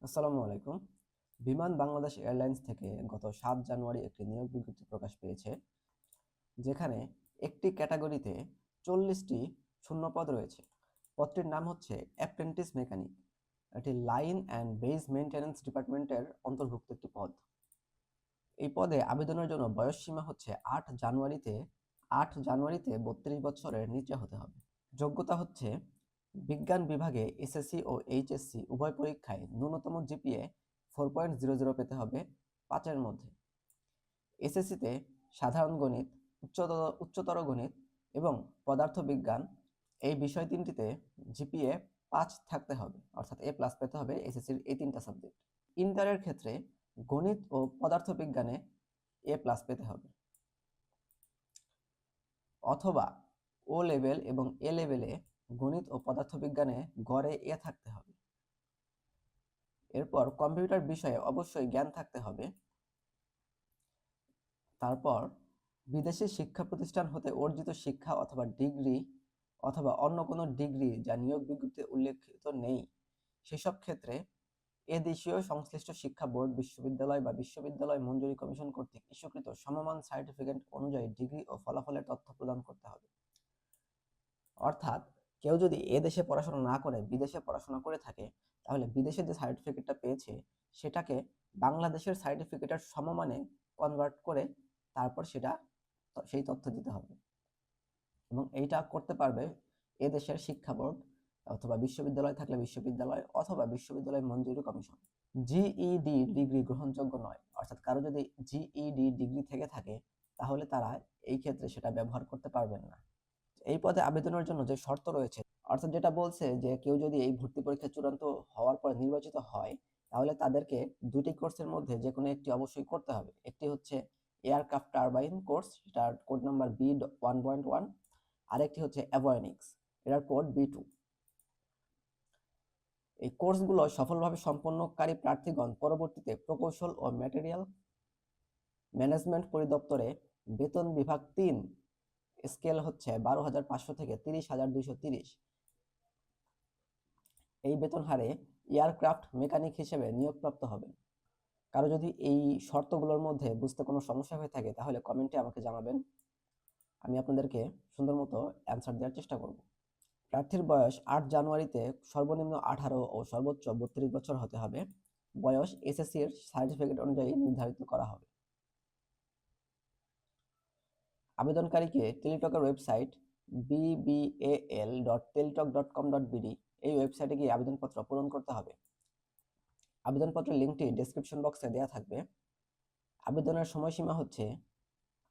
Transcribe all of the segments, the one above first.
আসসালামু আলাইকুম। বিমান বাংলাদেশ এয়ারলাইন্স থেকে গত ৭ জানুয়ারি একটি নিয়োগ বিজ্ঞপ্তি প্রকাশ পেয়েছে, যেখানে একটি ক্যাটাগরিতে ৪০টি শূন্যপদ রয়েছে। পদটির নাম হচ্ছে অ্যাপ্রেন্টিস মেকানিক। এটি লাইন অ্যান্ড বেস মেইনটেন্যান্স ডিপার্টমেন্টের অন্তর্ভুক্ত একটি পদ। এই পদে আবেদনের জন্য বয়স সীমা হচ্ছে ৮ জানুয়ারিতে ৩২ বছরের নিচে হতে হবে। যোগ্যতা হচ্ছে বিজ্ঞান বিভাগে এসএসসি ও এইচএসসি উভয় পরীক্ষায় ন্যূনতম জিপিএ 4.00 পেতে হবে ৫-এর মধ্যে। এসএসসিতে সাধারণ গণিত, উচ্চতর গণিত এবং পদার্থবিজ্ঞান এই বিষয় তিনটিতে জিপিএ ৫ থাকতে হবে, অর্থাৎ A+ পেতে হবে এসএসসির এই তিনটা সাবজেক্ট। ইন্টারের ক্ষেত্রে গণিত ও পদার্থবিজ্ঞানে A+ পেতে হবে, অথবা ও লেভেল এবং এ লেভেলে গণিত ও পদার্থবিজ্ঞানে গড়ে এ থাকতে হবে। এরপর কম্পিউটার বিষয়ে অবশ্যই জ্ঞান থাকতে হবে। তারপর বিদেশি শিক্ষা প্রতিষ্ঠান হতে অর্জিত শিক্ষা অথবা ডিগ্রি অথবা অন্য কোনো ডিগ্রি যা নিয়োগ বিজ্ঞপ্তিতে উল্লেখিত নেই, সেসব ক্ষেত্রে এদেশীয় সংশ্লিষ্ট শিক্ষা বোর্ড, বিশ্ববিদ্যালয় বা বিশ্ববিদ্যালয় মঞ্জুরি কমিশন কর্তৃক ইস্যুকৃত সমমান সার্টিফিকেট অনুযায়ী ডিগ্রি ও ফলাফলের তথ্য প্রদান করতে হবে। অর্থাৎ কেউ যদি এদেশে পড়াশোনা না করে বিদেশে পড়াশোনা করে থাকে, তাহলে বিদেশে যে সার্টিফিকেটটা পেয়েছে সেটাকে বাংলাদেশের সার্টিফিকেটের সমমানে কনভার্ট করে তারপর সেই তথ্য দিতে হবে। এবং এইটা করতে পারবে এদেশের শিক্ষা বোর্ড অথবা বিশ্ববিদ্যালয় থাকলে বিশ্ববিদ্যালয় অথবা বিশ্ববিদ্যালয় মঞ্জুরি কমিশন। জিইডি ডিগ্রি গ্রহণযোগ্য নয়, অর্থাৎ কারো যদি জিইডি ডিগ্রি থেকে থাকে তাহলে তারা এই ক্ষেত্রে সেটা ব্যবহার করতে পারবেন না। এই পদে আবেদনের জন্য যে শর্ত রয়েছে, অর্থাৎ যেটা বলছে যে কেউ যদি এই ভর্তি পরীক্ষা চূড়ান্ত হওয়ার পর নির্বাচিত হয়, তাহলে তাদেরকে দুটি কোর্সের মধ্যে যে কোনো একটি অবশ্যই করতে হবে। একটি হচ্ছে এয়ারক্রাফট টারবাইন কোর্স, যেটার কোড নাম্বার B1.1, আরেকটি হচ্ছে অ্যাভিওনিক্স, এটার কোড B2। এই কোর্সগুলো সফলভাবে সম্পন্নকারী প্রার্থীগণ পরবর্তীতে প্রকৌশল ও ম্যাটেরিয়াল ম্যানেজমেন্ট পরিদপ্তরে বেতন বিভাগ ৩ স্কেল হচ্ছে 12,500 থেকে 30,230 এই বেতন হারে এয়ারক্রাফট মেকানিক হিসেবে নিয়োগপ্রাপ্ত হবেন। কারো যদি এই শর্তগুলোর মধ্যে বুঝতে কোনো সমস্যা হয়ে থাকে তাহলে কমেন্টে আমাকে জানাবেন, আমি আপনাদেরকে সুন্দর মতো অ্যান্সার দেওয়ার চেষ্টা করব। প্রার্থীর বয়স ৮ জানুয়ারিতে সর্বনিম্ন 18 ও সর্বোচ্চ 32 বছর হতে হবে। বয়স এসএসসি এর সার্টিফিকেট অনুযায়ী নির্ধারিত করা হবে। আবেদনকারীকে টেলিটকের ওয়েবসাইট bbal.teletalk.com.bd এই ওয়েবসাইটে গিয়ে আবেদনপত্র পূরণ করতে হবে। আবেদনপত্রের লিঙ্কটি ডেসক্রিপশন বক্সে দেওয়া থাকবে। আবেদনের সময়সীমা হচ্ছে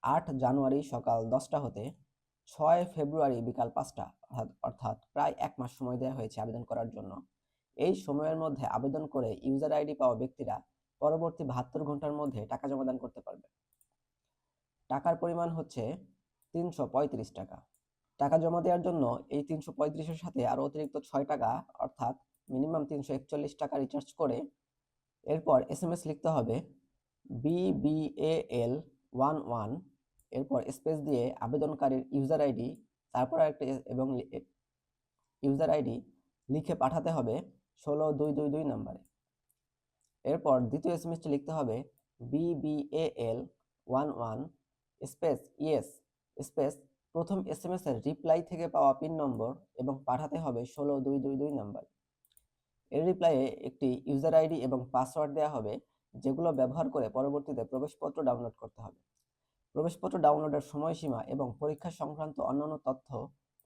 ৮ জানুয়ারি সকাল 10টা হতে 6 ফেব্রুয়ারি বিকাল 5টা, অর্থাৎ প্রায় 1 মাস সময় দেওয়া হয়েছে আবেদন করার জন্য। এই সময়ের মধ্যে আবেদন করে ইউজার আইডি পাওয়া ব্যক্তিরা পরবর্তী 72 ঘন্টার মধ্যে টাকা জমাদান করতে পারবে। টাকার পরিমাণ হচ্ছে ৩৩৫ টাকা। টাকা জমা দেওয়ার জন্য এই ৩৩৫-এর সাথে আরও অতিরিক্ত 6 টাকা, অর্থাৎ মিনিমাম ৩৪১ টাকা রিচার্জ করে এরপর SMS লিখতে হবে BBAL11, এরপর স্পেস দিয়ে আবেদনকারীর ইউজার আইডি, তারপর একটা এবং ইউজার আইডি লিখে পাঠাতে হবে 16222 নাম্বারে। এরপর দ্বিতীয় এসএমএসটি লিখতে হবে BBAL11 স্পেস ইয়েস স্পেস প্রথম এসএমএস এর রিপ্লাই থেকে পাওয়া পিন নম্বর এবং পাঠাতে হবে 16222 নাম্বার। এর রিপ্লাইয়ে একটি ইউজার আইডি এবং পাসওয়ার্ড দেওয়া হবে, যেগুলো ব্যবহার করে পরবর্তীতে প্রবেশপত্র ডাউনলোড করতে হবে। প্রবেশপত্র ডাউনলোডের সময়সীমা এবং পরীক্ষা সংক্রান্ত অন্যান্য তথ্য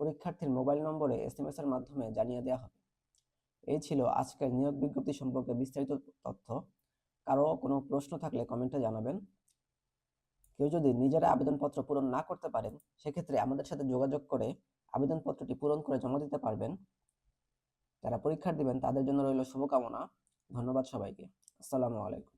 পরীক্ষার্থীর মোবাইল নম্বরে SMS এর মাধ্যমে জানিয়ে দেওয়া হবে। এই ছিল আজকের নিয়োগ বিজ্ঞপ্তি সম্পর্কে বিস্তারিত তথ্য। কারো কোনো প্রশ্ন থাকলে কমেন্টে জানাবেন। কেউ যদি নিজেরা আবেদনপত্র পূরণ না করতে পারেন, সেক্ষেত্রে আমাদের সাথে যোগাযোগ করে আবেদনপত্রটি পূরণ করে জমা দিতে পারবেন। যারা পরীক্ষা দিবেন তাদের জন্য রইল শুভকামনা। ধন্যবাদ সবাইকে। আসসালামু আলাইকুম।